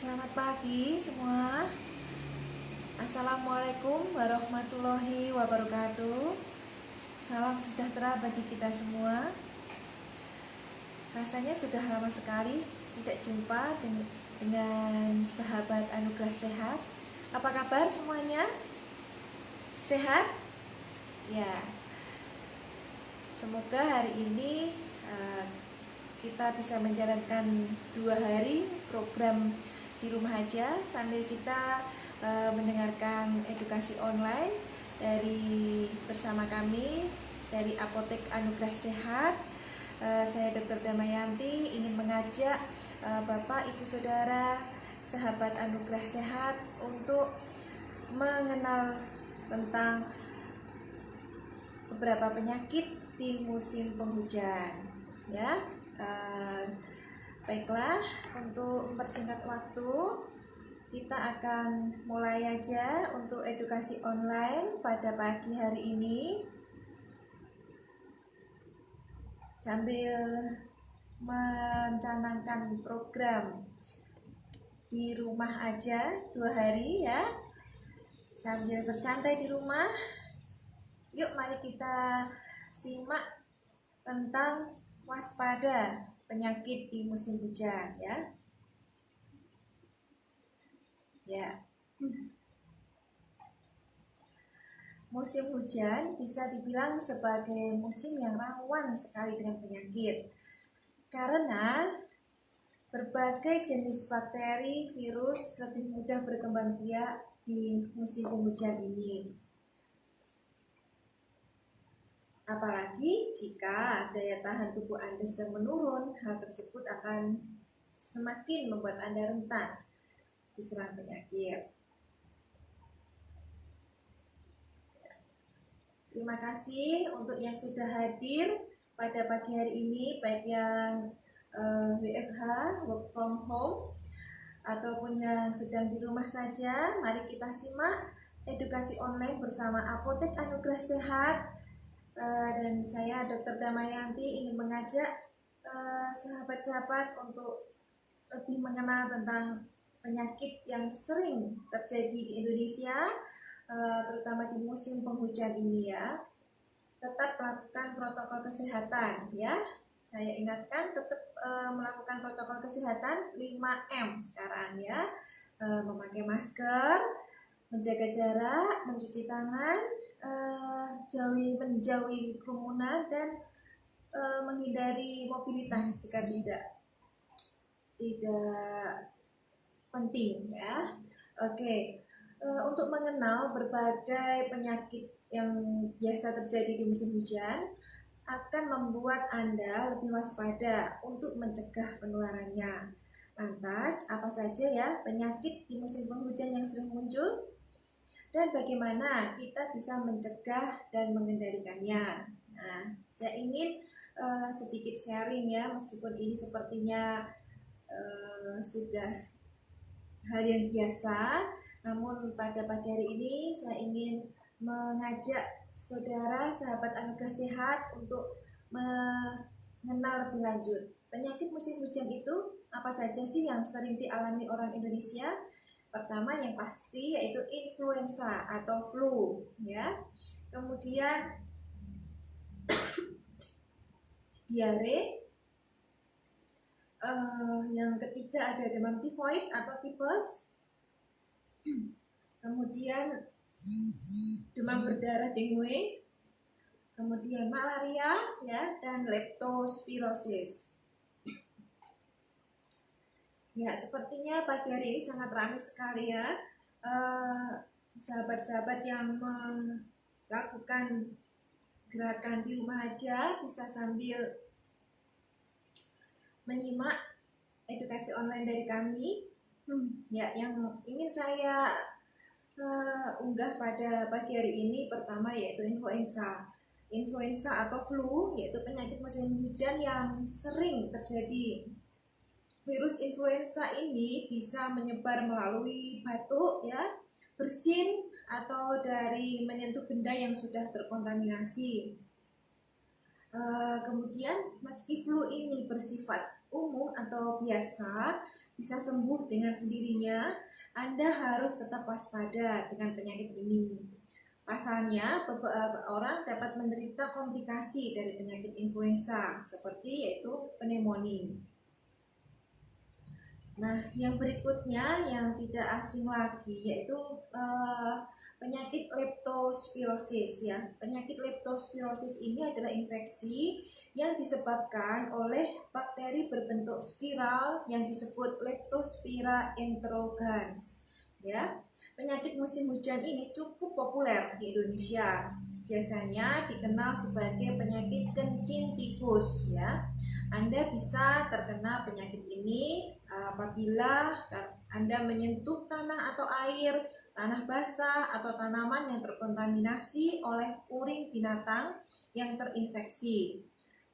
Selamat pagi semua. Assalamualaikum warahmatullahi wabarakatuh. Salam sejahtera bagi kita semua. Rasanya sudah lama sekali tidak jumpa dengan sahabat Anugerah Sehat. Apa kabar semuanya? Sehat? Ya. Semoga hari ini kita bisa menjalankan 2 hari program di rumah aja sambil kita mendengarkan edukasi online bersama kami dari Apotek Anugerah Sehat. Saya Dr. Damayanti ingin mengajak Bapak, Ibu, Saudara, sahabat Anugerah Sehat untuk mengenal tentang beberapa penyakit di musim penghujan, ya. Baiklah, untuk mempersingkat waktu, kita akan mulai aja untuk edukasi online pada pagi hari ini. Sambil mencanangkan program di rumah aja 2 hari ya. Sambil bersantai di rumah, yuk mari kita simak tentang waspada penyakit di musim hujan ya. Musim hujan bisa dibilang sebagai musim yang rawan sekali dengan penyakit karena berbagai jenis bakteri, virus lebih mudah berkembang biak di musim hujan ini. Apalagi jika daya tahan tubuh Anda sedang menurun, hal tersebut akan semakin membuat Anda rentan diserang penyakit. Terima kasih untuk yang sudah hadir pada pagi hari ini, baik yang WFH, work from home, ataupun yang sedang di rumah saja. Mari kita simak edukasi online bersama Apotek Anugerah Sehat. Dan saya Dr. Damayanti ingin mengajak sahabat-sahabat untuk lebih mengenal tentang penyakit yang sering terjadi di Indonesia, terutama di musim penghujan ini ya. Tetap melakukan protokol kesehatan ya. Saya ingatkan tetap melakukan protokol kesehatan 5M sekarang ya. Memakai masker, menjaga jarak, mencuci tangan, menjauhi kerumunan, dan menghindari mobilitas jika tidak penting ya. Oke. Untuk mengenal berbagai penyakit yang biasa terjadi di musim hujan akan membuat Anda lebih waspada untuk mencegah penularannya. Lantas, apa saja ya penyakit di musim penghujan yang sering muncul? Dan bagaimana kita bisa mencegah dan mengendalikannya? Nah, saya ingin sedikit sharing ya, meskipun ini sepertinya sudah hal yang biasa, namun pada pagi hari ini saya ingin mengajak saudara sahabat Anugerah Sehat untuk mengenal lebih lanjut penyakit musim hujan itu apa saja sih yang sering dialami orang Indonesia. Pertama yang pasti yaitu influenza atau flu ya. Kemudian diare. Yang ketiga ada demam tifoid atau tipes. Kemudian demam berdarah dengue. Kemudian malaria ya, dan leptospirosis. Ya, sepertinya pagi hari ini sangat ramai sekali ya sahabat-sahabat yang melakukan gerakan di rumah aja bisa sambil menyimak edukasi online dari kami. Ya, yang ingin saya unggah pada pagi hari ini pertama yaitu influenza. Influenza atau flu yaitu penyakit musim hujan yang sering terjadi. Virus influenza ini bisa menyebar melalui batuk ya, bersin, atau dari menyentuh benda yang sudah terkontaminasi. Kemudian meski flu ini bersifat umum atau biasa bisa sembuh dengan sendirinya, Anda harus tetap waspada dengan penyakit ini. Pasalnya, beberapa orang dapat menderita komplikasi dari penyakit influenza, seperti yaitu pneumonia. Nah, yang berikutnya yang tidak asing lagi yaitu penyakit leptospirosis ya. Penyakit leptospirosis ini adalah infeksi yang disebabkan oleh bakteri berbentuk spiral yang disebut Leptospira interrogans. Ya. Penyakit musim hujan ini cukup populer di Indonesia. Biasanya dikenal sebagai penyakit kencing tikus ya. Anda bisa terkena penyakit ini apabila Anda menyentuh tanah atau air, tanah basah atau tanaman yang terkontaminasi oleh urin binatang yang terinfeksi.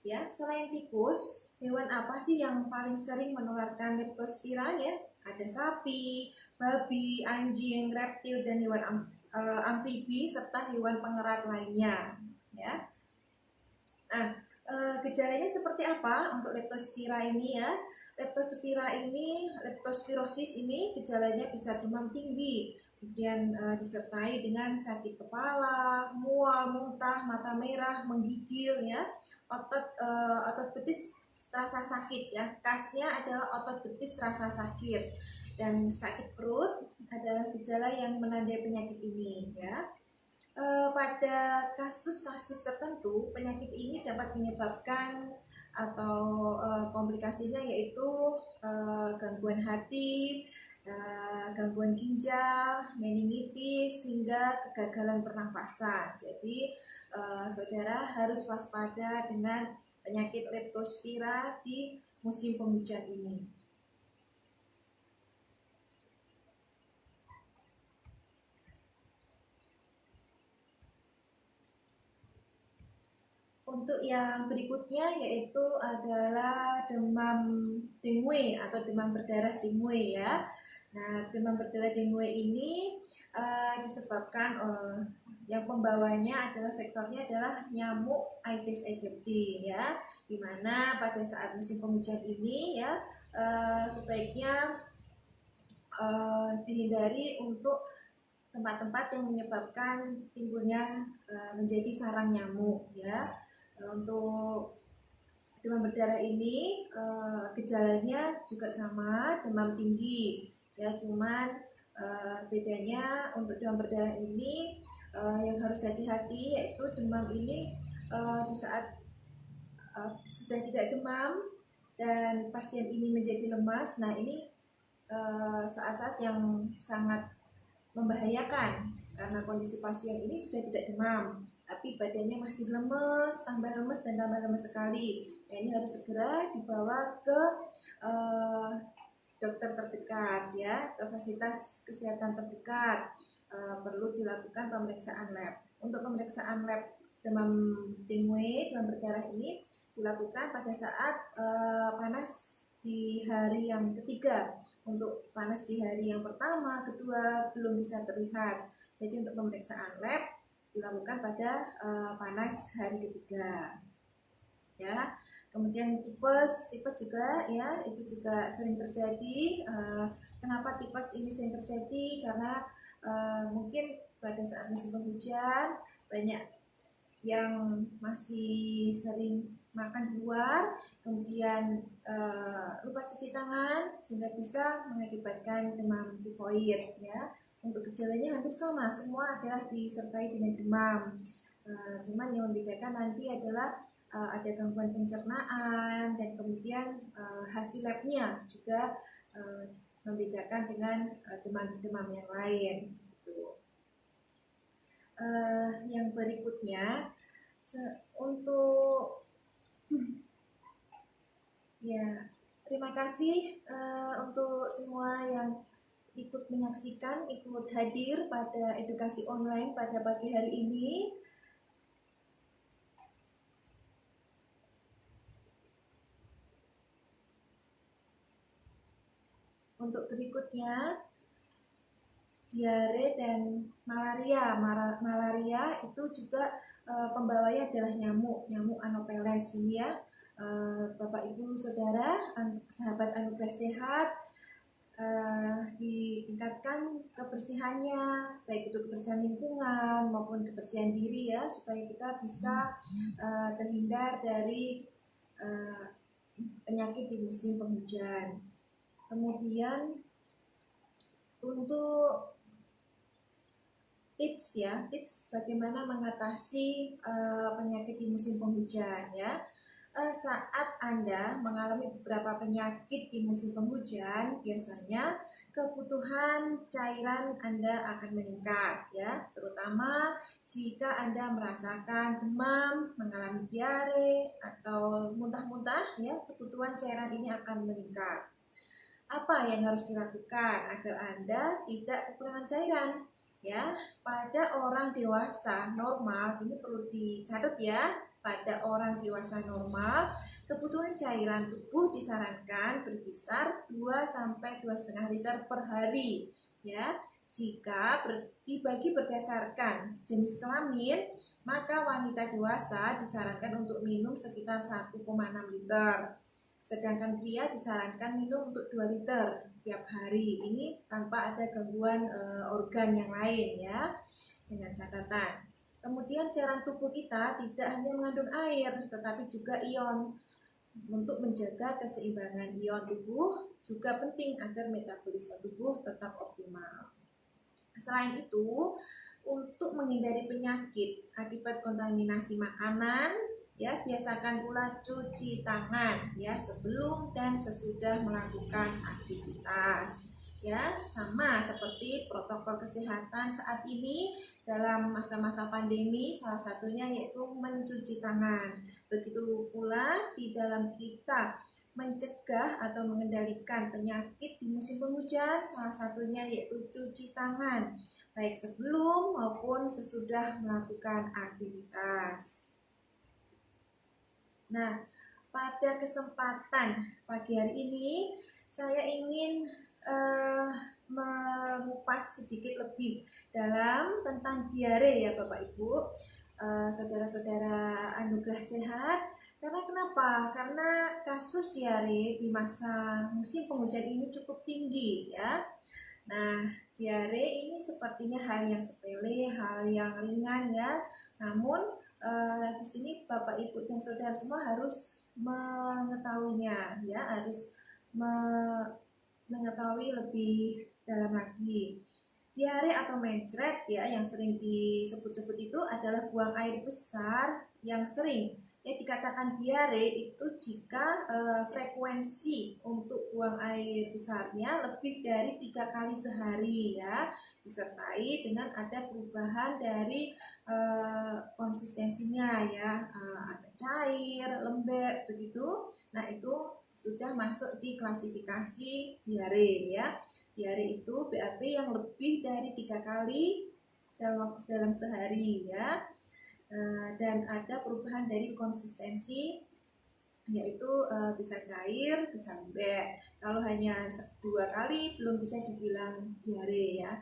Ya, selain tikus, hewan apa sih yang paling sering menularkan leptospira ya? Ada sapi, babi, anjing, reptil dan hewan amfibi serta hewan pengerat lainnya. Ya. Nah, gejalanya seperti apa untuk leptospira ini ya? Leptospirosis ini gejalanya bisa demam tinggi, kemudian disertai dengan sakit kepala, mual, muntah, mata merah, menggigil ya, otot betis terasa sakit ya. Khasnya adalah otot betis terasa sakit dan sakit perut adalah gejala yang menandai penyakit ini ya. Pada kasus-kasus tertentu penyakit ini dapat menyebabkan atau komplikasinya yaitu gangguan hati, gangguan ginjal, meningitis hingga kegagalan pernafasan. Jadi saudara harus waspada dengan penyakit leptospira di musim penghujan ini. Untuk yang berikutnya yaitu adalah demam dengue atau demam berdarah dengue ya. Nah, demam berdarah dengue ini disebabkan yang pembawanya adalah vektornya adalah nyamuk Aedes aegypti ya. Dimana pada saat musim penghujan ini ya sebaiknya dihindari untuk tempat-tempat yang menyebabkan timbulnya menjadi sarang nyamuk ya. Untuk demam berdarah ini gejalanya juga sama, demam tinggi ya, cuman bedanya untuk demam berdarah ini yang harus hati-hati yaitu demam ini di saat sudah tidak demam dan pasien ini menjadi lemas. Nah, ini saat-saat yang sangat membahayakan karena kondisi pasien ini sudah tidak demam tapi badannya masih lemes, tambah lemes dan tambah lemes sekali. Nah, ini harus segera dibawa ke dokter terdekat ya, ke fasilitas kesehatan terdekat. Perlu dilakukan pemeriksaan lab. Untuk pemeriksaan lab demam dengue, demam berdarah ini dilakukan pada saat panas di hari yang ketiga. Untuk panas di hari yang pertama, kedua belum bisa terlihat. Jadi untuk pemeriksaan lab dilakukan pada panas hari ketiga. Ya. Kemudian tipes juga ya, itu juga sering terjadi. Kenapa tipes ini sering terjadi? Karena mungkin pada saat musim penghujan banyak yang masih sering makan di luar, kemudian lupa cuci tangan sehingga bisa mengakibatkan demam tifoid ya. Untuk gejalanya hampir sama, semua adalah disertai dengan demam. Cuman yang membedakan nanti adalah ada gangguan pencernaan dan kemudian hasil labnya juga membedakan dengan demam-demam yang lain. Gitu. Yang berikutnya untuk ya, terima kasih untuk semua yang ikut menyaksikan, ikut hadir pada edukasi online pada pagi hari ini. Untuk berikutnya, diare dan malaria. Malaria itu juga pembawanya adalah nyamuk Anopheles ini ya. Bapak Ibu Saudara, sahabat Anugerah Sehat, ditingkatkan kebersihannya, baik itu kebersihan lingkungan maupun kebersihan diri ya, supaya kita bisa terhindar dari penyakit di musim penghujan. Kemudian untuk tips bagaimana mengatasi penyakit di musim penghujan ya. Saat Anda mengalami beberapa penyakit di musim penghujan, biasanya kebutuhan cairan Anda akan meningkat ya, terutama jika Anda merasakan demam, mengalami diare atau muntah-muntah ya, kebutuhan cairan ini akan meningkat. Apa yang harus dilakukan agar Anda tidak kekurangan cairan? Ya, pada orang dewasa normal, ini perlu dicatat ya, pada orang dewasa normal, kebutuhan cairan tubuh disarankan berkisar 2 sampai 2,5 liter per hari. Ya, jika dibagi berdasarkan jenis kelamin, maka wanita dewasa disarankan untuk minum sekitar 1,6 liter. Sedangkan pria disarankan minum untuk 2 liter tiap hari. Ini tanpa ada gangguan organ yang lain ya, dengan catatan. Kemudian cairan tubuh kita tidak hanya mengandung air, tetapi juga ion. Untuk menjaga keseimbangan ion tubuh juga penting agar metabolisme tubuh tetap optimal. Selain itu, untuk menghindari penyakit akibat kontaminasi makanan, ya biasakan pula cuci tangan ya sebelum dan sesudah melakukan aktivitas. Ya, sama seperti protokol kesehatan saat ini dalam masa-masa pandemi, salah satunya yaitu mencuci tangan. Begitu pula di dalam kita mencegah atau mengendalikan penyakit di musim penghujan, salah satunya yaitu cuci tangan, baik sebelum maupun sesudah melakukan aktivitas. Nah, pada kesempatan pagi hari ini, saya ingin mengupas sedikit lebih dalam tentang diare ya Bapak Ibu, saudara-saudara Anugerah Sehat. Karena kenapa? Karena kasus diare di masa musim penghujan ini cukup tinggi ya. Nah, diare ini sepertinya hal yang sepele, hal yang ringan ya. Namun di sini Bapak Ibu dan Saudara semua harus mengetahuinya ya, harus mengetahui lebih dalam lagi. Diare atau mencret ya yang sering disebut-sebut itu adalah buang air besar yang sering ya dikatakan diare itu jika frekuensi untuk buang air besarnya lebih dari 3 kali sehari ya, disertai dengan ada perubahan dari konsistensinya ya, ada cair, lembek begitu. Nah, itu sudah masuk di klasifikasi diare ya. Diare itu BAB yang lebih dari 3 kali dalam sehari ya. Dan ada perubahan dari konsistensi, yaitu bisa cair, bisa lembek. Kalau hanya 2 kali belum bisa dibilang diare ya.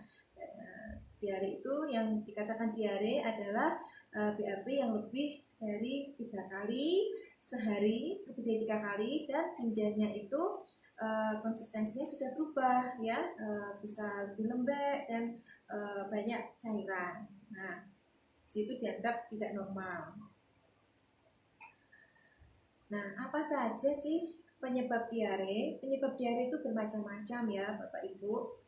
Diare itu yang dikatakan diare adalah BAB yang lebih dari 3 kali sehari, lebih dari 3 kali, dan tinjanya itu konsistensinya sudah berubah ya, bisa lebih lembek dan banyak cairan. Nah, itu dianggap tidak normal. Nah, apa saja sih penyebab diare? Penyebab diare itu bermacam-macam ya Bapak Ibu.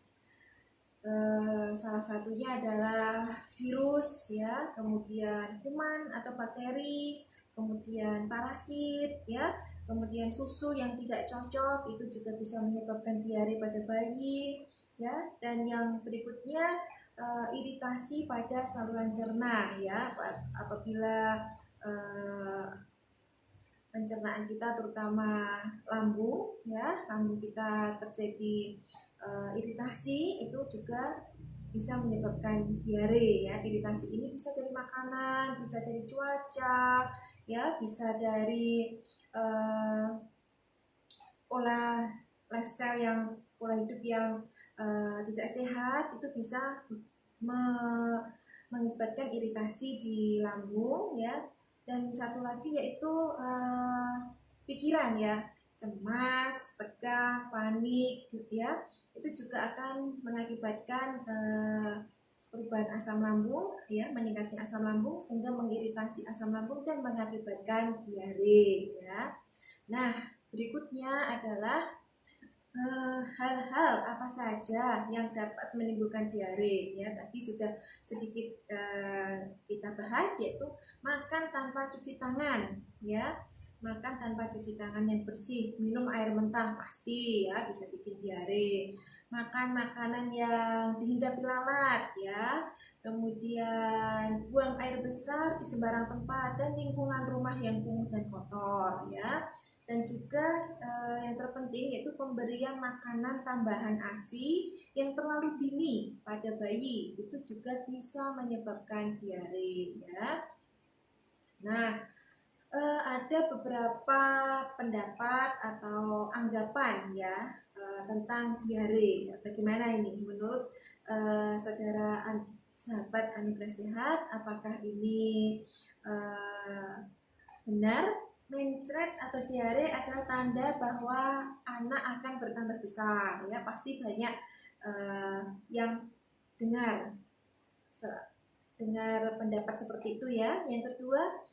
Salah satunya adalah virus ya, kemudian kuman atau bakteri, kemudian parasit ya, kemudian susu yang tidak cocok itu juga bisa menyebabkan diare pada bayi ya, dan yang berikutnya iritasi pada saluran cerna ya, apabila pencernaan kita terutama lambung ya, lambung kita terjadi iritasi, itu juga bisa menyebabkan diare ya. Iritasi ini bisa dari makanan, bisa dari cuaca ya, bisa dari pola lifestyle yang pola hidup yang tidak sehat, itu bisa mengakibatkan iritasi di lambung ya. Dan satu lagi yaitu pikiran ya, cemas, tegang, panik ya, itu juga akan mengakibatkan perubahan asam lambung ya, meningkatkan asam lambung sehingga mengiritasi asam lambung dan mengakibatkan diare ya. Nah, berikutnya adalah hal-hal apa saja yang dapat menimbulkan diare ya. Tadi sudah sedikit kita bahas, yaitu makan tanpa cuci tangan ya. Makan tanpa cuci tangan yang bersih, minum air mentah pasti ya bisa bikin diare. Makan makanan yang dihinggapi lalat ya. Kemudian buang air besar di sembarang tempat dan lingkungan rumah yang kumuh dan kotor ya. Dan juga yang terpenting yaitu pemberian makanan tambahan ASI yang terlalu dini pada bayi itu juga bisa menyebabkan diare ya. Nah, ada beberapa pendapat atau anggapan ya tentang diare. Bagaimana ini menurut saudara sahabat Anugerah Sehat? Apakah ini benar? Mencret atau diare adalah tanda bahwa anak akan bertambah besar ya. Pasti banyak yang dengar pendapat seperti itu ya. Yang kedua,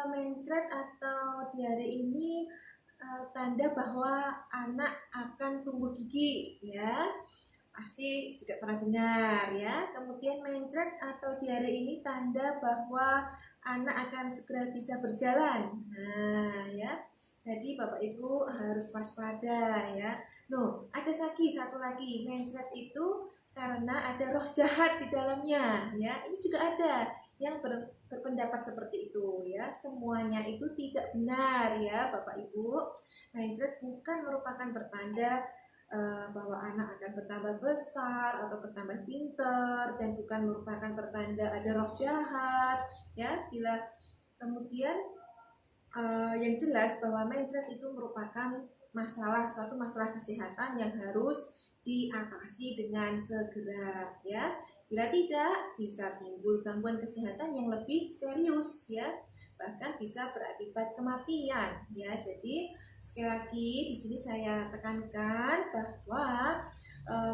mencret atau diare ini tanda bahwa anak akan tumbuh gigi ya. Pasti juga pernah dengar ya. Kemudian mencret atau diare ini tanda bahwa anak akan segera bisa berjalan. Nah ya, jadi Bapak Ibu harus waspada ya. Ada satu lagi, mencret itu karena ada roh jahat di dalamnya ya. Ini juga ada yang berpendapat seperti itu ya. Semuanya itu tidak benar ya Bapak Ibu. Mencret bukan merupakan pertanda bahwa anak akan bertambah besar atau bertambah pintar, dan bukan merupakan pertanda ada roh jahat ya. Bila kemudian yang jelas bahwa mencret itu merupakan suatu masalah kesehatan yang harus diatasi dengan segera ya. Bila tidak, bisa timbul gangguan kesehatan yang lebih serius ya, bahkan bisa berakibat kematian ya. Jadi sekali lagi di sini saya tekankan bahwa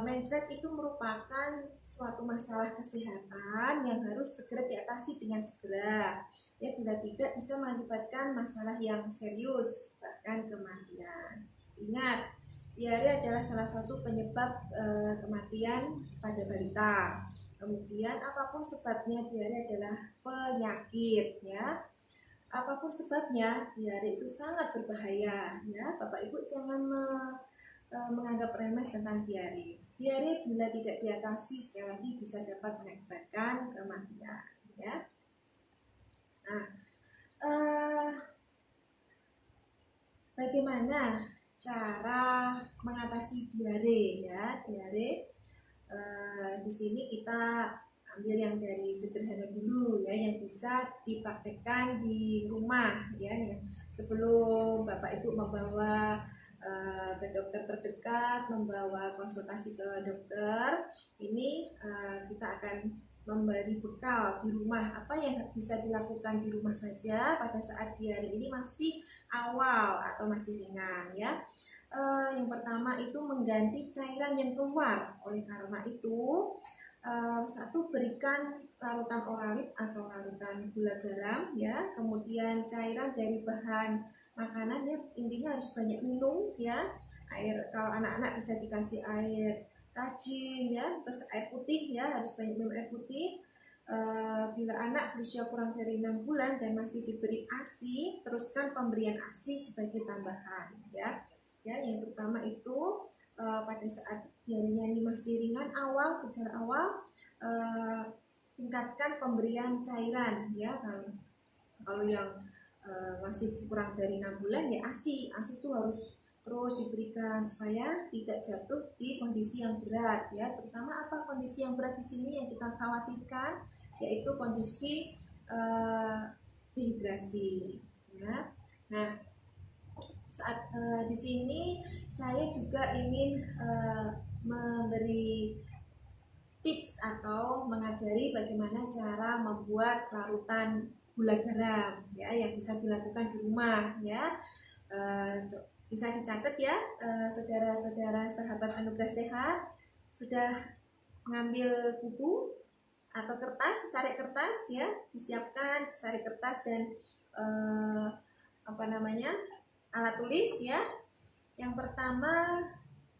mencret itu merupakan suatu masalah kesehatan yang harus segera diatasi dengan segera ya. Bila tidak, bisa mengakibatkan masalah yang serius bahkan kematian. Ingat, diare adalah salah satu penyebab kematian pada balita. Kemudian apapun sebabnya, diare adalah penyakit ya. Apapun sebabnya, diare itu sangat berbahaya ya. Bapak Ibu jangan menganggap remeh tentang diare. Diare bila tidak diatasi sekali lagi bisa dapat mengakibatkan kematian ya. Nah, bagaimana cara mengatasi diare ya? Diare di sini kita ambil yang dari sederhana dulu ya, yang bisa dipraktekkan di rumah ya. Sebelum Bapak Ibu membawa ke dokter terdekat, membawa konsultasi ke dokter, ini kita akan memberi bekal di rumah apa yang bisa dilakukan di rumah saja pada saat diare ini masih awal atau masih ringan ya. Yang pertama itu mengganti cairan yang keluar. Oleh karena itu, satu, berikan larutan oralit atau larutan gula garam ya. Kemudian cairan dari bahan makanan ya, intinya harus banyak minum ya. Air, kalau anak-anak bisa dikasih air racin ya, terus air putih ya, harus banyak minum air putih. Bila anak berusia kurang dari 6 bulan dan masih diberi ASI, teruskan pemberian ASI sebagai tambahan ya. Yang pertama itu pada saat diarenya ini masih ringan awal, gejala awal, tingkatkan pemberian cairan ya. Kalau yang masih kurang dari 6 bulan ya ASI itu harus terus diberikan supaya tidak jatuh di kondisi yang berat ya. Terutama apa kondisi yang berat di sini yang kita khawatirkan, yaitu kondisi dehidrasi ya. Nah, saat di sini saya juga ingin memberi tips atau mengajari bagaimana cara membuat larutan gula garam ya, yang bisa dilakukan di rumah ya. Bisa dicatat ya, saudara-saudara sahabat Anugerah Sehat, sudah mengambil buku atau kertas, secari kertas ya, disiapkan secari kertas dan alat tulis ya. Yang pertama,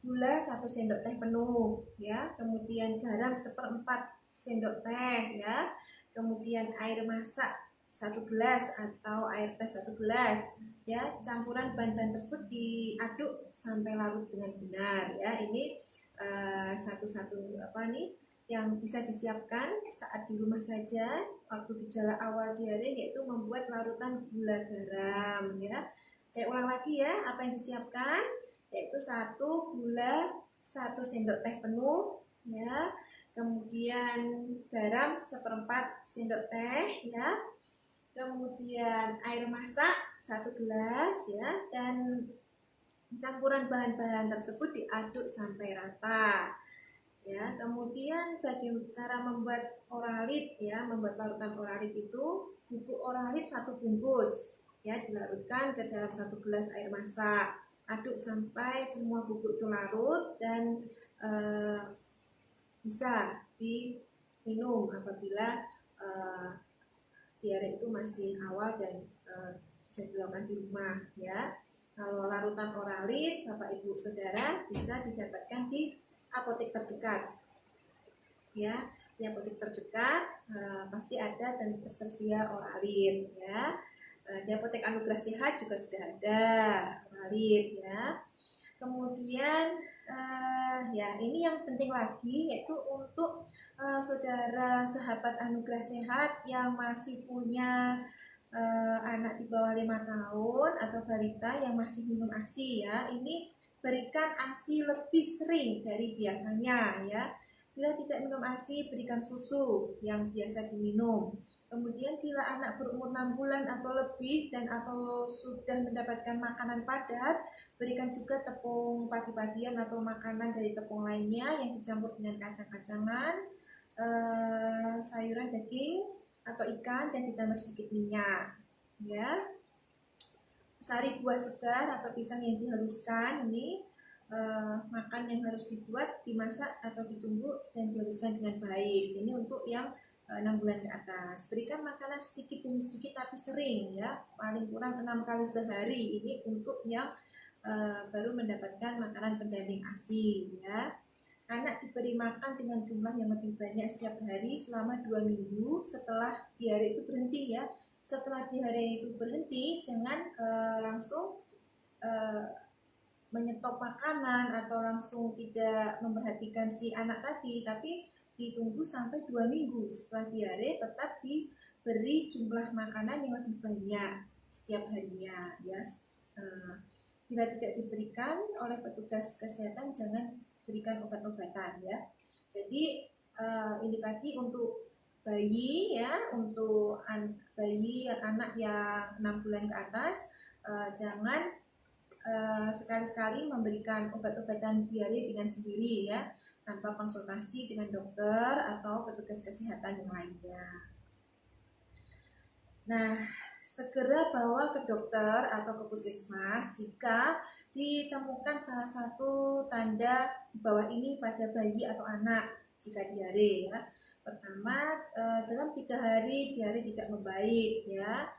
gula 1 sendok teh penuh ya, kemudian garam 1/4 sendok teh ya, kemudian air masak 1 gelas atau air teh 1 gelas ya. Campuran bahan-bahan tersebut diaduk sampai larut dengan benar ya. Ini satu-satu yang bisa disiapkan saat di rumah saja waktu gejala awal diare, yaitu membuat larutan gula garam ya. Saya ulang lagi ya, apa yang disiapkan, yaitu 1 gula 1 sendok teh penuh ya, kemudian garam 1/4 sendok teh ya, kemudian air masak 1 gelas ya, dan campuran bahan-bahan tersebut diaduk sampai rata ya. Kemudian bagi cara membuat oralit ya, membuat larutan oralit itu, bubuk oralit 1 bungkus ya, dilarutkan ke dalam 1 gelas air masak. Aduk sampai semua bubuk itu larut dan bisa diminum apabila diare itu masih awal dan bisa dilakukan di rumah ya. Kalau larutan oralit, Bapak Ibu Saudara, bisa didapatkan di apotek terdekat ya. Di apotek terdekat pasti ada dan tersedia oralit ya. Di apotek Anugerah Sehat juga sudah ada oralit ya. Kemudian ya, ini yang penting lagi, yaitu untuk saudara sahabat Anugerah Sehat yang masih punya anak di bawah 5 tahun atau balita yang masih minum ASI ya. Ini berikan ASI lebih sering dari biasanya ya. Bila tidak minum ASI, berikan susu yang biasa diminum. Kemudian bila anak berumur 6 bulan atau lebih dan atau sudah mendapatkan makanan padat, berikan juga tepung pagi-pagian atau makanan dari tepung lainnya yang dicampur dengan kacang-kacangan, sayuran, daging atau ikan, dan ditambah sedikit minyak ya. Sari buah segar atau pisang yang dihaluskan, ini makan yang harus dibuat, dimasak atau ditunggu dan dihaluskan dengan baik. Ini untuk yang 6 bulan ke atas. Berikan makanan sedikit demi sedikit tapi sering ya, paling kurang 6 kali sehari. Ini untuk yang baru mendapatkan makanan pendamping ASI ya. Anak diberi makan dengan jumlah yang lebih banyak setiap hari selama 2 minggu setelah diare itu berhenti ya. Setelah diare itu berhenti, jangan langsung menyetop makanan atau langsung tidak memperhatikan si anak tadi, tapi ditunggu sampai 2 minggu setelah diare, tetap diberi jumlah makanan yang lebih banyak setiap harinya ya. Bila tidak diberikan oleh petugas kesehatan, jangan berikan obat-obatan ya. Jadi ini tadi untuk bayi ya, untuk bayi anak yang 6 bulan ke atas, jangan sekali-sekali memberikan obat-obatan diare dengan sendiri ya, tanpa konsultasi dengan dokter atau petugas kesehatan yang lainnya. Nah, segera bawa ke dokter atau ke puskesmas jika ditemukan salah satu tanda di bawah ini pada bayi atau anak jika diare ya. Pertama, dalam 3 hari diare tidak membaik ya.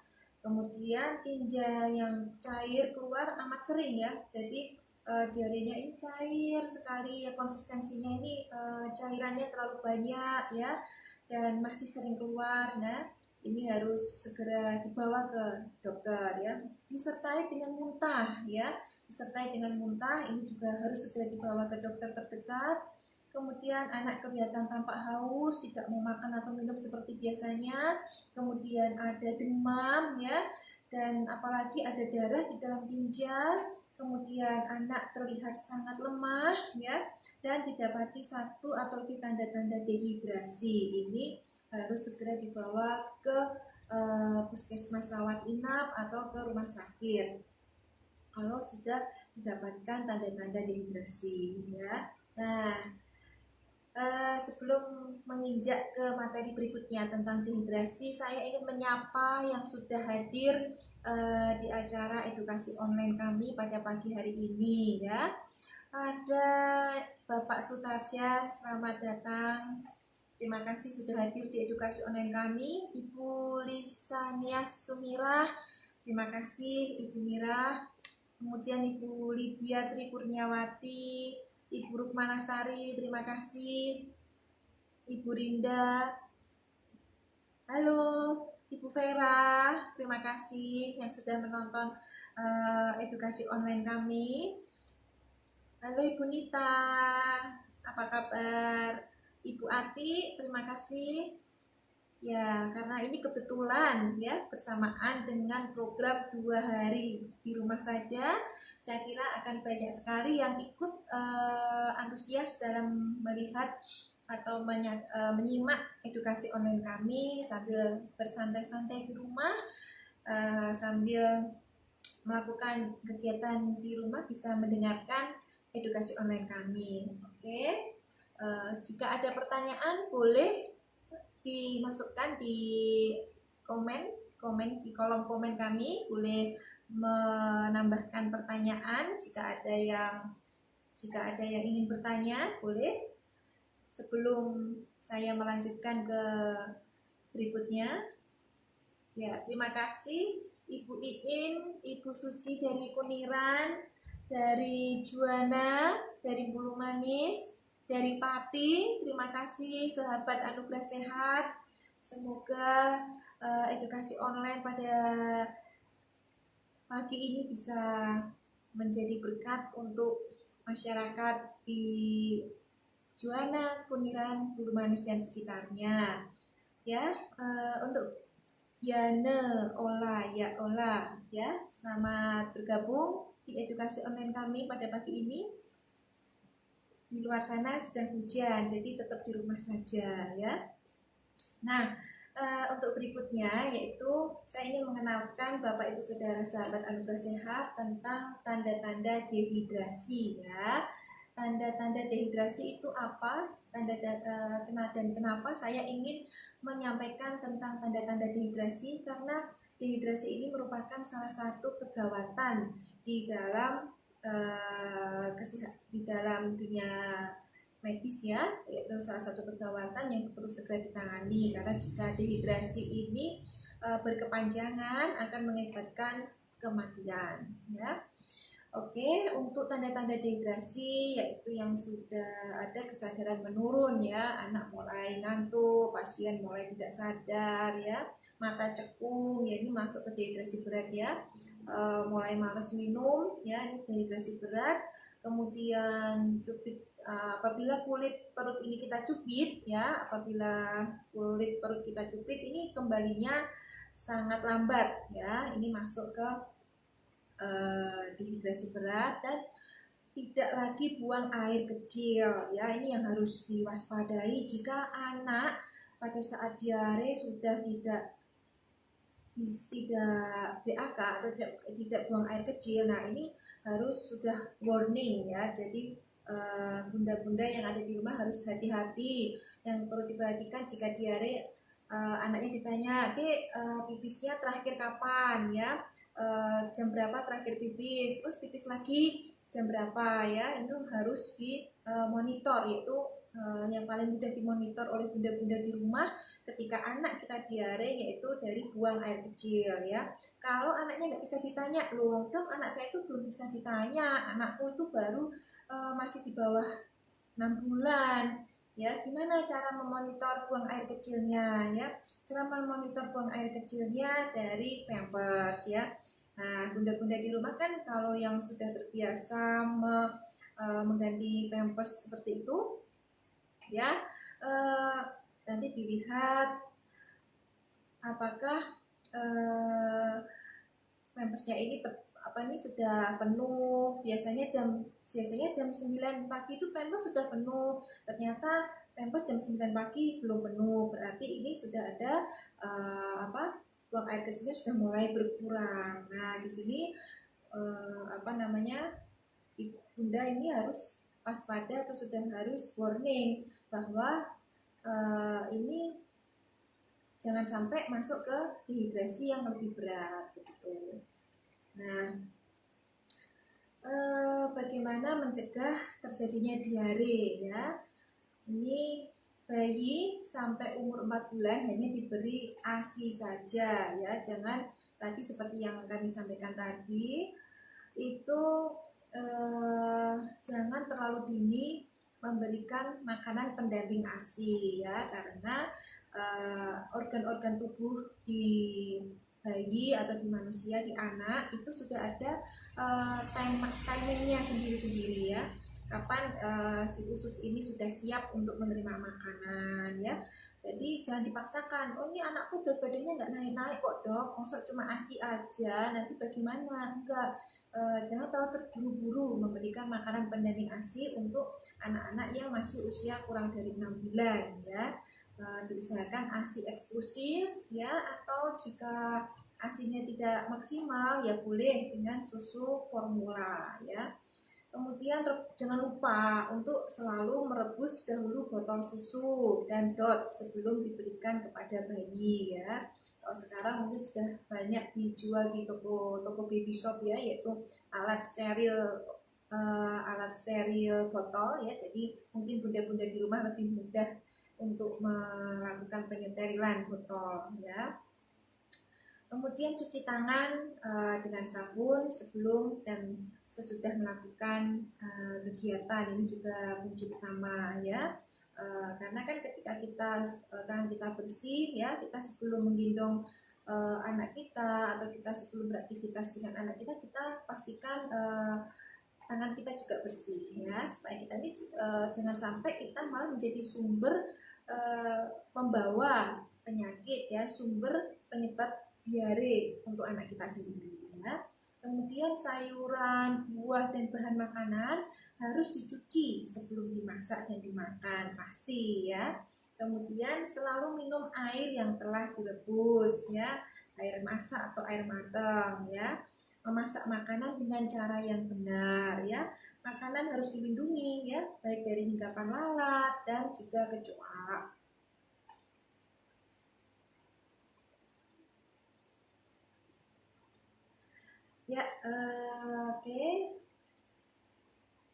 Kemudian tinja yang cair keluar amat sering ya. Jadi diarenya ini cair sekali ya, konsistensinya ini cairannya terlalu banyak ya, dan masih sering keluar. Nah, ini harus segera dibawa ke dokter ya. Disertai dengan muntah ya. Disertai dengan muntah, ini juga harus segera dibawa ke dokter terdekat. Kemudian anak kelihatan tampak haus, tidak mau makan atau minum seperti biasanya. Kemudian ada demam ya, dan apalagi ada darah di dalam tinja. Kemudian anak terlihat sangat lemah ya, dan didapati 1 atau lebih tanda-tanda dehidrasi. Ini harus segera dibawa ke puskesmas rawat inap atau ke rumah sakit kalau sudah didapatkan tanda-tanda dehidrasi ya. Nah, Sebelum menginjak ke materi berikutnya tentang dehidrasi, saya ingin menyapa yang sudah hadir di acara edukasi online kami pada pagi hari ini ya. Ada Bapak Sutarjan, selamat datang. Terima kasih sudah hadir di edukasi online kami. Ibu Lisanias Sumirah, terima kasih Ibu Mirah. Kemudian Ibu Lydia Tri Kurniawati, Ibu Rukmanasari, terima kasih. Ibu Rinda, halo. Ibu Vera, terima kasih yang sudah menonton edukasi online kami. Halo Ibu Nita, apa kabar? Ibu Ati, terima kasih. Ya, karena ini kebetulan ya bersamaan dengan program 2 hari di rumah saja, saya kira akan banyak sekali yang ikut antusias dalam melihat atau menyimak edukasi online kami sambil bersantai-santai di rumah, sambil melakukan kegiatan di rumah bisa mendengarkan edukasi online kami. Oke, jika ada pertanyaan boleh dimasukkan di komen di kolom komen kami, boleh menambahkan pertanyaan jika ada yang ingin bertanya boleh. Sebelum saya melanjutkan ke berikutnya, ya terima kasih Ibu Iin, Ibu Suci dari Kuniran, dari Juana, dari Bulu Manis, dari Pati, terima kasih sahabat Anugerah Sehat. Semoga edukasi online pada pagi ini bisa menjadi berkat untuk masyarakat di Juana, Kuniran, Bulu Manis dan sekitarnya. Ya, untuk Yane, Ola, ya Ola, ya selamat bergabung di edukasi online kami pada pagi ini. Di luar sana sedang hujan, jadi tetap di rumah saja ya. Nah, untuk berikutnya yaitu saya ingin mengenalkan Bapak Ibu Saudara sahabat Anugerah Sehat tentang tanda-tanda dehidrasi ya. Tanda-tanda dehidrasi itu apa? Dan kenapa saya ingin menyampaikan tentang tanda-tanda dehidrasi, karena dehidrasi ini merupakan salah satu kegawatan di dalam di dalam dunia medis ya, yaitu salah satu kegawatan yang perlu segera ditangani, karena jika dehidrasi ini berkepanjangan akan mengakibatkan kematian ya. Oke, untuk tanda-tanda dehidrasi yaitu yang sudah ada kesadaran menurun ya, anak mulai ngantuk, pasien mulai tidak sadar ya, mata cekung ya, ini masuk ke dehidrasi berat ya. Mulai malas minum ya, ini dehidrasi berat. Kemudian cubit, apabila kulit perut ini kita cubit ya, apabila kulit perut kita cubit ini kembalinya sangat lambat ya, ini masuk ke dehidrasi berat. Dan tidak lagi buang air kecil ya, ini yang harus diwaspadai jika anak pada saat diare sudah tidak BAK atau tidak buang air kecil. Nah, ini harus sudah warning ya. Jadi bunda-bunda yang ada di rumah harus hati-hati. Yang perlu diperhatikan jika diare, anaknya ditanya, "Dek, pipisnya terakhir kapan ya? Jam berapa terakhir pipis? Terus pipis lagi jam berapa ya?" Itu harus dimonitor, yaitu yang paling mudah dimonitor oleh bunda-bunda di rumah ketika anak kita diare, yaitu dari buang air kecil ya. Kalau anaknya nggak bisa ditanya, loh dok anak saya itu belum bisa ditanya, anakku itu baru masih di bawah 6 bulan ya, gimana cara memonitor buang air kecilnya ya? Cara memonitor buang air kecilnya dari Pampers ya. Nah, bunda-bunda di rumah kan kalau yang sudah terbiasa mengganti Pampers seperti itu ya, nanti dilihat apakah Pampersnya ini sudah penuh. Biasanya jam 9 pagi itu Pampers sudah penuh. Ternyata Pampers jam 9 pagi belum penuh. Berarti ini sudah ada buang air kecilnya sudah mulai berkurang. Nah, di sini bunda ini harus waspada atau sudah harus warning bahwa ini jangan sampai masuk ke dehidrasi yang lebih berat begitu. Nah, bagaimana mencegah terjadinya diare ya? Ini bayi sampai umur 4 bulan hanya diberi ASI saja ya, jangan tadi seperti yang kami sampaikan tadi itu jangan terlalu dini memberikan makanan pendamping ASI ya, karena organ-organ tubuh di bayi atau di manusia, di anak itu sudah ada timingnya sendiri-sendiri ya, kapan si usus ini sudah siap untuk menerima makanan ya. Jadi jangan dipaksakan, oh ini anakku berat badannya nggak naik-naik kok dok, maksud cuma ASI aja, nanti bagaimana? Enggak, jangan terlalu terburu-buru memberikan makanan pendamping ASI untuk anak-anak yang masih usia kurang dari 6 bulan ya. Diusahakan ASI eksklusif ya, atau jika ASINya tidak maksimal ya boleh dengan susu formula ya. Kemudian jangan lupa untuk selalu merebus dahulu botol susu dan dot sebelum diberikan kepada bayi ya. Kalau sekarang mungkin sudah banyak dijual di toko baby shop ya, yaitu alat steril botol ya. Jadi mungkin bunda-bunda di rumah lebih mudah untuk melakukan penyesterilan botol ya. Kemudian cuci tangan dengan sabun sebelum dan sesudah melakukan kegiatan, ini juga kunci utama ya. Karena kan ketika tangan kita bersih ya, kita sebelum menggendong anak kita atau kita sebelum beraktivitas dengan anak kita, kita pastikan tangan kita juga bersih ya, supaya kita ini jangan sampai kita malah menjadi sumber pembawa penyakit ya, sumber penyebab diare untuk anak kita sendiri ya. Kemudian sayuran, buah, dan bahan makanan harus dicuci sebelum dimasak dan dimakan, pasti ya. Kemudian selalu minum air yang telah direbus ya, air masak atau air matang ya. Memasak makanan dengan cara yang benar ya. Makanan harus dilindungi ya, baik dari hinggapan lalat dan juga kecoa. Ya, oke.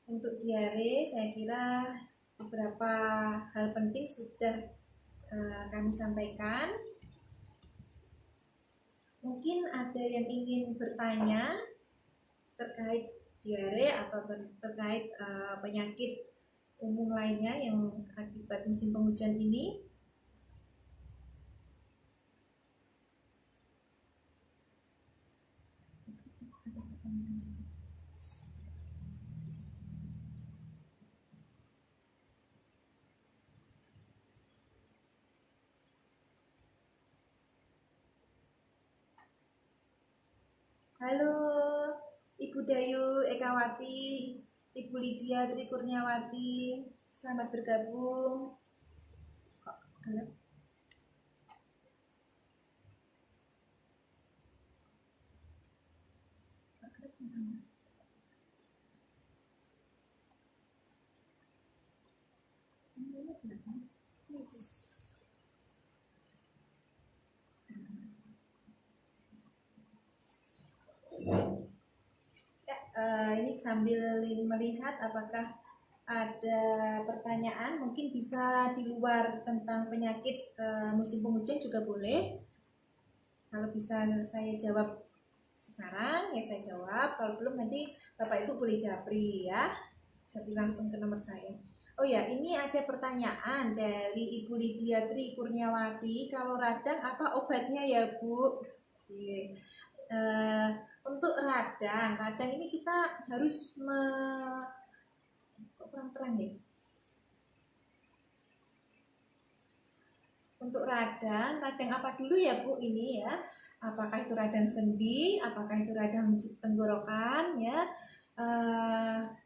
Untuk diare saya kira beberapa hal penting sudah kami sampaikan. Mungkin ada yang ingin bertanya terkait diare atau terkait penyakit umum lainnya yang akibat musim penghujan ini. Halo Ibu Dayu Ekawati, Ibu Lydia Tri Kurniawati, selamat bergabung. Kok gelap? Ini sambil melihat apakah ada pertanyaan, mungkin bisa di luar tentang penyakit musim penghujan juga boleh. Kalau bisa saya jawab sekarang ya saya jawab, kalau belum nanti Bapak Ibu boleh japri ya, japri langsung ke nomor saya. Oh ya, ini ada pertanyaan dari Ibu Lydia Tri Kurniawati, kalau radang apa obatnya ya Bu? Oke. Untuk radang ini kita harus kok kurang terang ya? Untuk radang apa dulu ya Bu ini ya? Apakah itu radang sendi, apakah itu radang tenggorokan ya?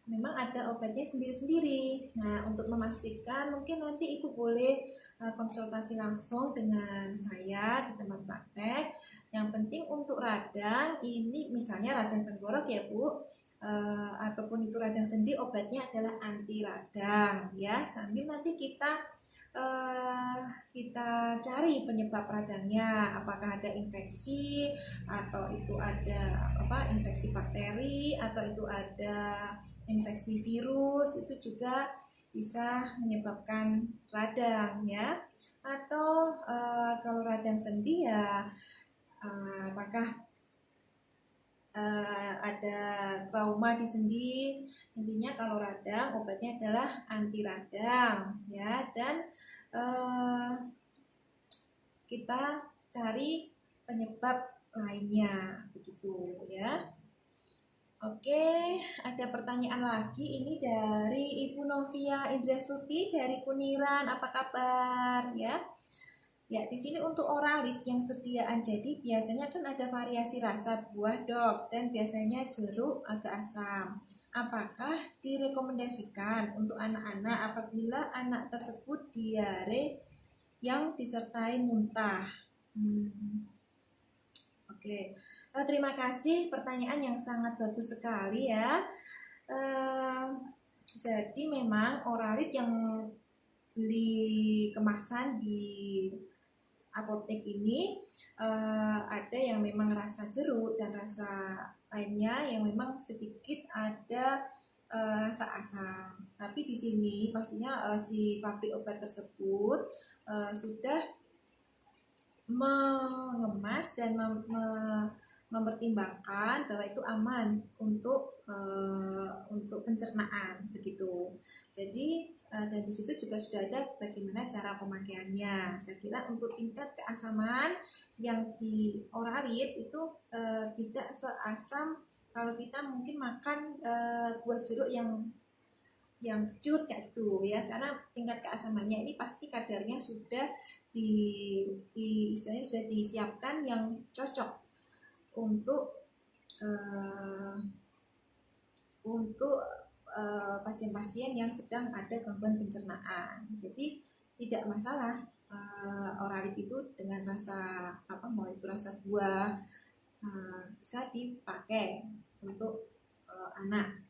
Memang ada obatnya sendiri-sendiri. Nah, untuk memastikan mungkin nanti Ibu boleh konsultasi langsung dengan saya di tempat praktek. Yang penting untuk radang ini misalnya radang tenggorok ya Bu, ataupun itu radang sendi, obatnya adalah anti radang ya. Sambil nanti kita cari penyebab radangnya, apakah ada infeksi atau itu ada infeksi bakteri atau itu ada infeksi virus, itu juga bisa menyebabkan radang ya. Atau kalau radang sendi ya apakah ada trauma di sendi. Intinya kalau radang obatnya adalah anti radang ya. Dan kita cari penyebab lainnya begitu ya. Oke, ada pertanyaan lagi ini dari Ibu Novia Indrastuti dari Kuniran. Apa kabar ya? Ya, di sini untuk oralit yang sediaan jadi biasanya kan ada variasi rasa buah dok, dan biasanya jeruk agak asam. Apakah direkomendasikan untuk anak-anak apabila anak tersebut diare yang disertai muntah? Oke, terima kasih, pertanyaan yang sangat bagus sekali ya. Jadi memang oralit yang beli kemasan di apotek ini ada yang memang rasa jeruk dan rasa lainnya yang memang sedikit ada rasa asam. Tapi di sini pastinya si pabrik obat tersebut sudah mengemas dan mempertimbangkan bahwa itu aman untuk pencernaan begitu. Jadi dan di situ juga sudah ada bagaimana cara pemakaiannya. Saya kira untuk tingkat keasaman yang di oralit itu tidak seasam kalau kita mungkin makan buah jeruk yang kecut kayak gitu ya, karena tingkat keasamannya ini pasti kadarnya sudah istilahnya sudah disiapkan yang cocok untuk pasien-pasien yang sedang ada gangguan pencernaan. Jadi tidak masalah oralit itu dengan rasa mau itu rasa buah bisa dipakai untuk anak.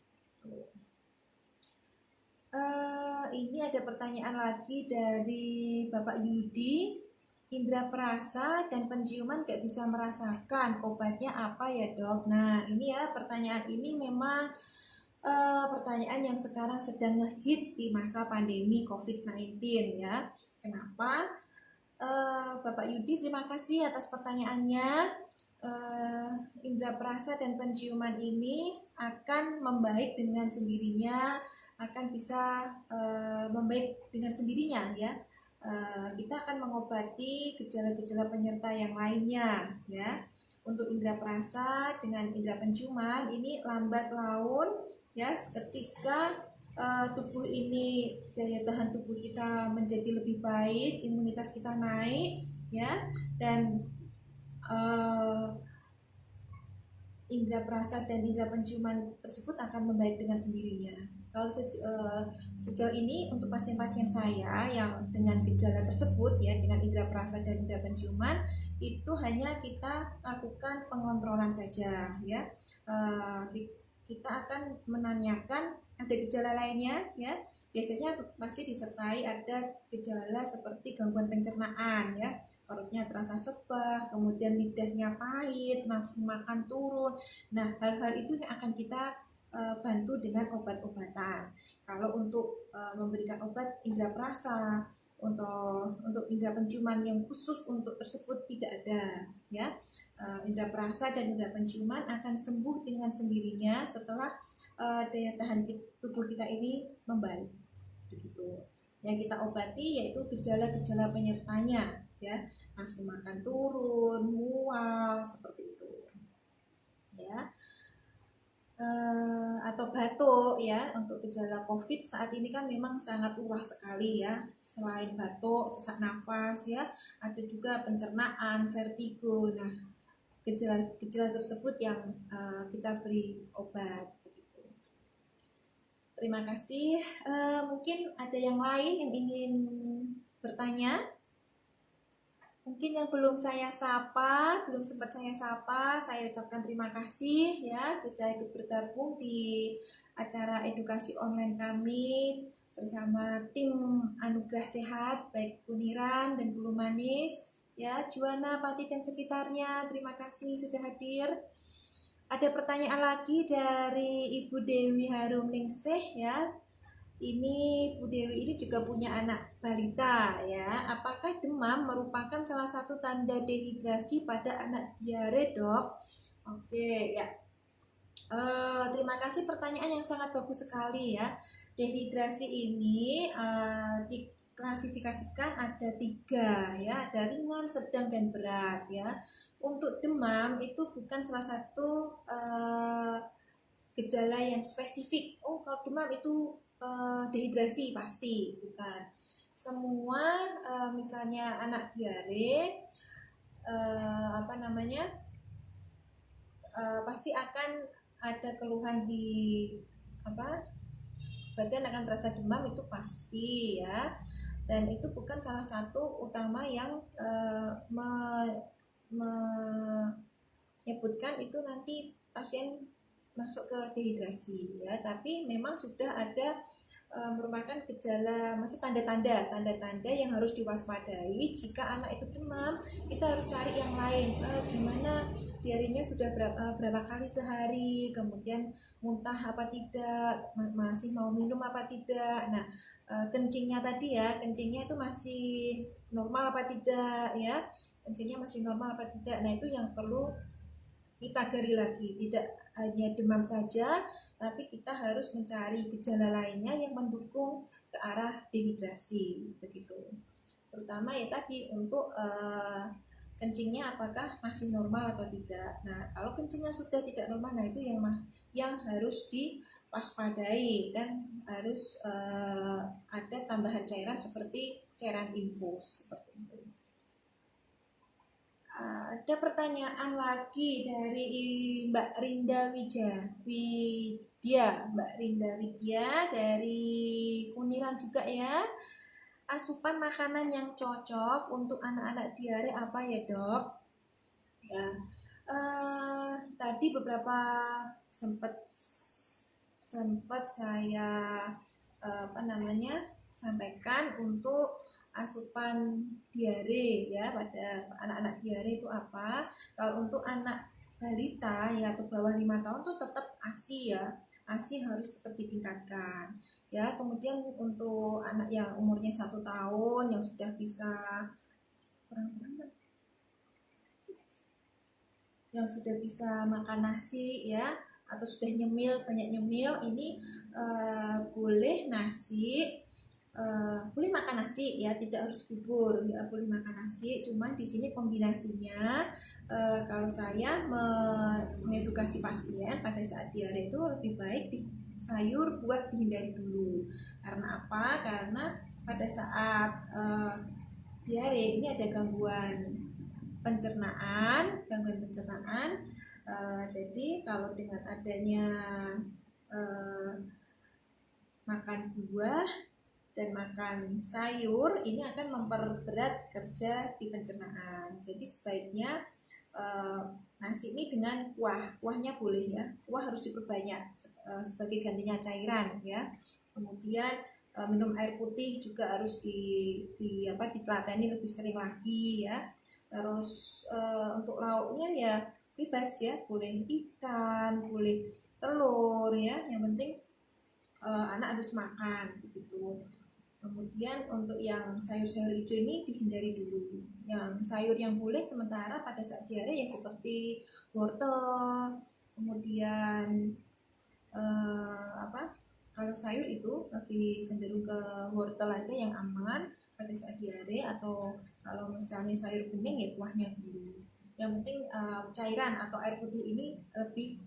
Ini ada pertanyaan lagi dari Bapak Yudi. Indra perasa dan penciuman gak bisa merasakan, obatnya apa ya dok? Nah ini ya, pertanyaan ini memang pertanyaan yang sekarang sedang ngehit di masa pandemi COVID-19 ya. Kenapa? Bapak Yudi, terima kasih atas pertanyaannya. Indra perasa dan penciuman ini akan membaik dengan sendirinya, akan bisa membaik dengan sendirinya ya. Kita akan mengobati gejala-gejala penyerta yang lainnya ya. Untuk indera perasa dengan indera penciuman ini lambat laun ya, ketika tubuh ini, daya tahan tubuh kita menjadi lebih baik, imunitas kita naik ya, dan indera perasa dan indera penciuman tersebut akan membaik dengan sendirinya. Kalau sejauh ini untuk pasien-pasien saya yang dengan gejala tersebut ya, dengan indera perasa dan indera penciuman, itu hanya kita lakukan pengontrolan saja ya. Kita akan menanyakan ada gejala lainnya ya. Biasanya pasti disertai ada gejala seperti gangguan pencernaan ya, perutnya terasa sebah, kemudian lidahnya pahit, nafsu makan turun. Nah, hal-hal itu yang akan kita bantu dengan obat-obatan. Kalau untuk memberikan obat indera perasa, untuk indera penciuman yang khusus untuk tersebut tidak ada ya. Indera perasa dan indera penciuman akan sembuh dengan sendirinya setelah daya tahan tubuh kita ini membaik begitu. Yang kita obati yaitu gejala-gejala penyertanya ya, nafsu makan turun, mual seperti itu ya. Atau batuk ya, untuk gejala COVID saat ini kan memang sangat luas sekali ya. Selain batuk, sesak nafas ya, ada juga pencernaan, vertigo. Nah, gejala-gejala tersebut yang kita beri obat begitu. Terima kasih. Mungkin ada yang lain yang ingin bertanya? Mungkin yang belum saya sapa, belum sempat saya sapa, saya ucapkan terima kasih ya sudah ikut bergabung di acara edukasi online kami bersama tim Anugerah Sehat, baik Kuniran dan Bulu Manis, ya, Juwana, Pati dan sekitarnya. Terima kasih sudah hadir. Ada pertanyaan lagi dari Ibu Dewi Harum Ningsih ya. Ini Bu Dewi ini juga punya anak balita ya. Apakah demam merupakan salah satu tanda dehidrasi pada anak diare, Dok? Oke ya. Terima kasih, pertanyaan yang sangat bagus sekali ya. Dehidrasi ini diklasifikasikan ada 3 ya, ada ringan, sedang dan berat ya. Untuk demam itu bukan salah satu gejala yang spesifik. Oh, kalau demam itu dehidrasi, pasti bukan. Semua misalnya anak diare pasti akan ada keluhan di badan, akan terasa demam, itu pasti ya. Dan itu bukan salah satu utama yang menyebutkan itu nanti pasien masuk ke dehidrasi ya, tapi memang sudah ada merupakan gejala, maksud tanda-tanda yang harus diwaspadai. Jika anak itu demam, kita harus cari yang lain, gimana diarinya sudah berapa kali sehari, kemudian muntah apa tidak, masih mau minum apa tidak. Nah, kencingnya tadi ya, kencingnya itu masih normal apa tidak ya, kencingnya masih normal apa tidak. Nah, itu yang perlu kita gali lagi, tidak hanya demam saja, tapi kita harus mencari gejala lainnya yang mendukung ke arah dehidrasi, begitu. Terutama ya tadi untuk kencingnya apakah masih normal atau tidak. Nah, kalau kencingnya sudah tidak normal, nah itu yang harus diwaspadai dan harus ada tambahan cairan seperti cairan infus seperti itu. Ada pertanyaan lagi dari Mbak Rinda Widya, Mbak Rinda Widya dari Kuniran juga ya. Asupan makanan yang cocok untuk anak-anak diare apa ya, Dok? Ya, tadi beberapa sempat saya sampaikan untuk asupan diare ya pada anak-anak diare itu apa. Kalau untuk anak balita ya atau bawah 5 tahun tuh tetap ASI ya, ASI harus tetap ditingkatkan ya. Kemudian untuk anak yang umurnya 1 tahun yang sudah bisa makan nasi ya, atau sudah banyak nyemil, ini boleh boleh makan nasi ya, tidak harus bubur ya, boleh makan nasi. Cuman di sini kombinasinya kalau saya mengedukasi pasien pada saat diare itu lebih baik di sayur buah dihindari dulu. Karena apa? Karena pada saat diare ini ada gangguan pencernaan. Jadi kalau dengan adanya makan buah dan makan sayur, ini akan memperberat kerja di pencernaan. Jadi sebaiknya nasi ini dengan kuahnya boleh ya, kuah harus diperbanyak sebagai gantinya cairan ya. Kemudian minum air putih juga harus diteladani lebih sering lagi ya. Terus untuk lauknya ya bebas ya, boleh ikan, boleh telur ya, yang penting anak harus makan begitu. Kemudian untuk yang sayur-sayur hijau ini dihindari dulu. Yang sayur yang boleh sementara pada saat diare yang seperti wortel, kemudian kalau sayur itu lebih cenderung ke wortel aja yang aman pada saat diare, atau kalau misalnya sayur bening ya kuahnya dulu. Yang penting cairan atau air putih ini lebih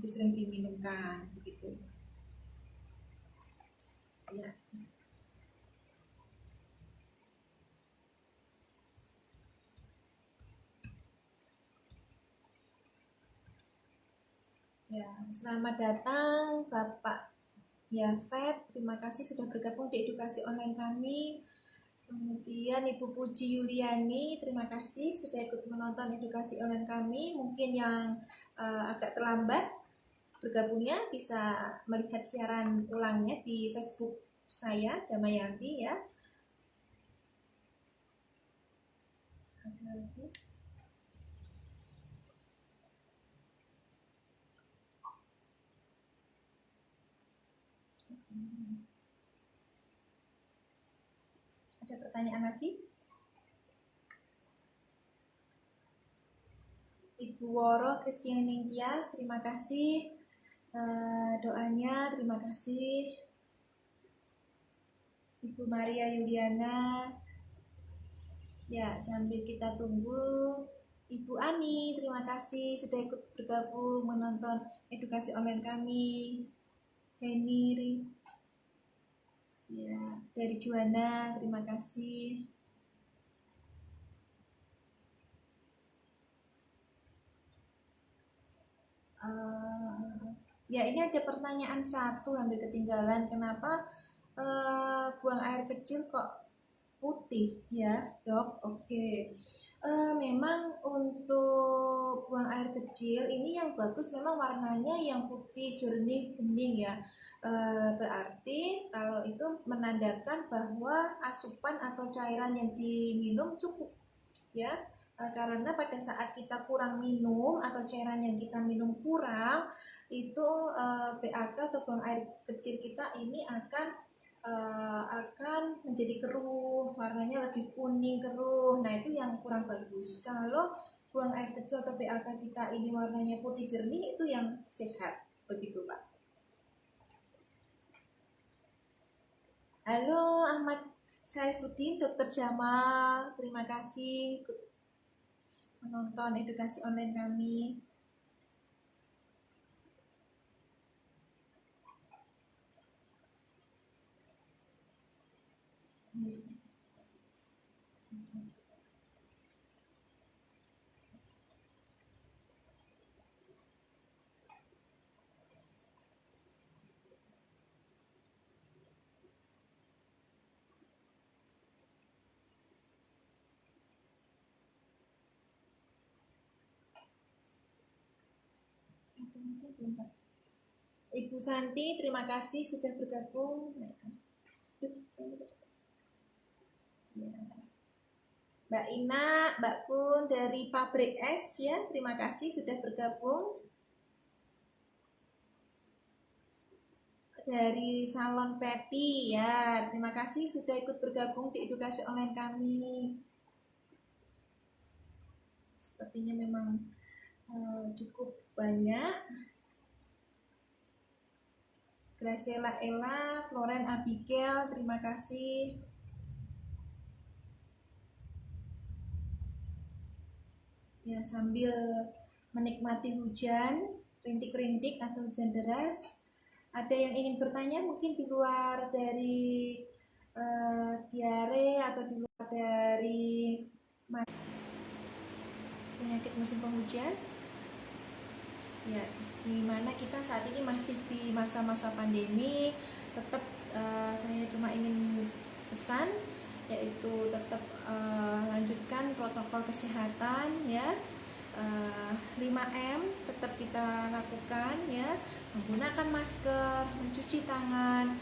sering diminumkan begitu. Ya. Ya, selamat datang Bapak Yafet. Terima kasih sudah bergabung di edukasi online kami. Kemudian Ibu Puji Yuliani, terima kasih sudah ikut menonton edukasi online kami. Mungkin yang agak terlambat bergabungnya bisa melihat siaran ulangnya di Facebook saya, Damayanti ya. Ada lagi. Ada pertanyaan lagi? Ibu Woro Kristiani Tias, terima kasih doanya, terima kasih. Ibu Maria Yuliana, ya sambil kita tunggu. Ibu Ani, terima kasih sudah ikut bergabung menonton edukasi online kami. Henry, ya dari Juana, terima kasih. Ya ini ada pertanyaan satu hampir ketinggalan, kenapa buang air kecil kok putih ya dok? Oke. Memang untuk buang air kecil ini yang bagus memang warnanya yang putih jernih bening ya. Berarti kalau itu menandakan bahwa asupan atau cairan yang diminum cukup ya. Karena pada saat kita kurang minum atau cairan yang kita minum kurang, itu BAK atau buang air kecil kita ini akan menjadi keruh, warnanya lebih kuning keruh. Nah itu yang kurang bagus. Kalau buang air kecil atau BAK kita ini warnanya putih jernih, itu yang sehat, begitu Pak. Halo Ahmad Saifuddin, Dokter Jamal, terima kasih ikut menonton edukasi online kami. Ibu Santi, terima kasih sudah bergabung. Ya. Mbak Ina, Mbak Kun dari Pabrik Es ya, terima kasih sudah bergabung. Dari Salon Patty ya, terima kasih sudah ikut bergabung di edukasi online kami. Sepertinya memang cukup banyak. Graciela Ella, Floren Abigail, terima kasih. Ya, sambil menikmati hujan, rintik-rintik atau hujan deras. Ada yang ingin bertanya mungkin di luar dari diare atau di luar dari penyakit musim penghujan? Ya, di mana kita saat ini masih di masa-masa pandemi, tetap saya cuma ingin pesan yaitu tetap lanjutkan protokol kesehatan ya. 5M tetap kita lakukan ya, menggunakan masker, mencuci tangan,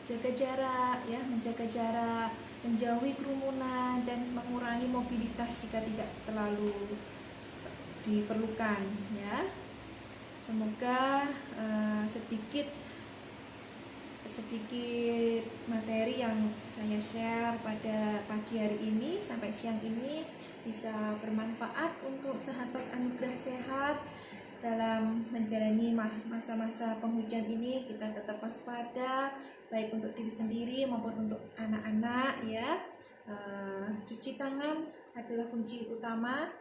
jaga jarak ya, menjaga jarak, menjauhi kerumunan dan mengurangi mobilitas jika tidak terlalu diperlukan ya. Semoga sedikit materi yang saya share pada pagi hari ini sampai siang ini bisa bermanfaat untuk sahabat anugerah sehat dalam menjalani masa-masa penghujan ini. Kita tetap waspada baik untuk diri sendiri maupun untuk anak-anak ya. Cuci tangan adalah kunci utama,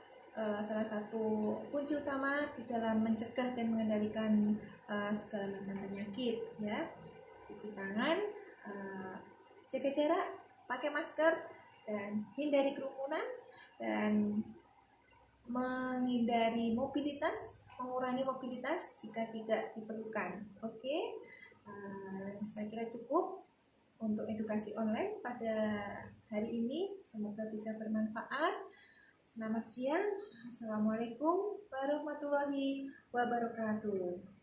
salah satu kunci utama di dalam mencegah dan mengendalikan segala macam penyakit ya. Cuci tangan, jaga jarak, pakai masker, dan hindari kerumunan, dan menghindari mobilitas, mengurangi mobilitas jika tidak diperlukan. Oke, saya kira cukup. untuk edukasi online pada hari ini. Semoga bisa bermanfaat. Selamat siang. Assalamualaikum warahmatullahi wabarakatuh.